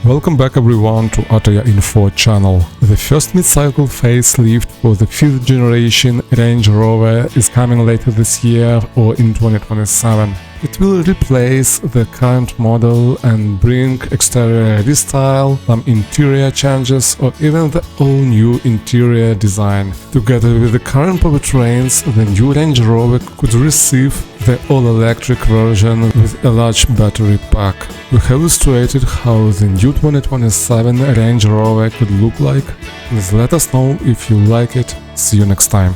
Welcome back everyone to Autoya Info channel. The first mid-cycle facelift for the 5th generation Range Rover is coming later this year or in 2027. It will replace the current model and bring exterior restyle, some interior changes or even the all-new interior design. Together with the current powertrains, the new Range Rover could receive the all-electric version with a large battery pack. We have illustrated how the new 2027 Range Rover could look like. Please let us know if you like it. See you next time.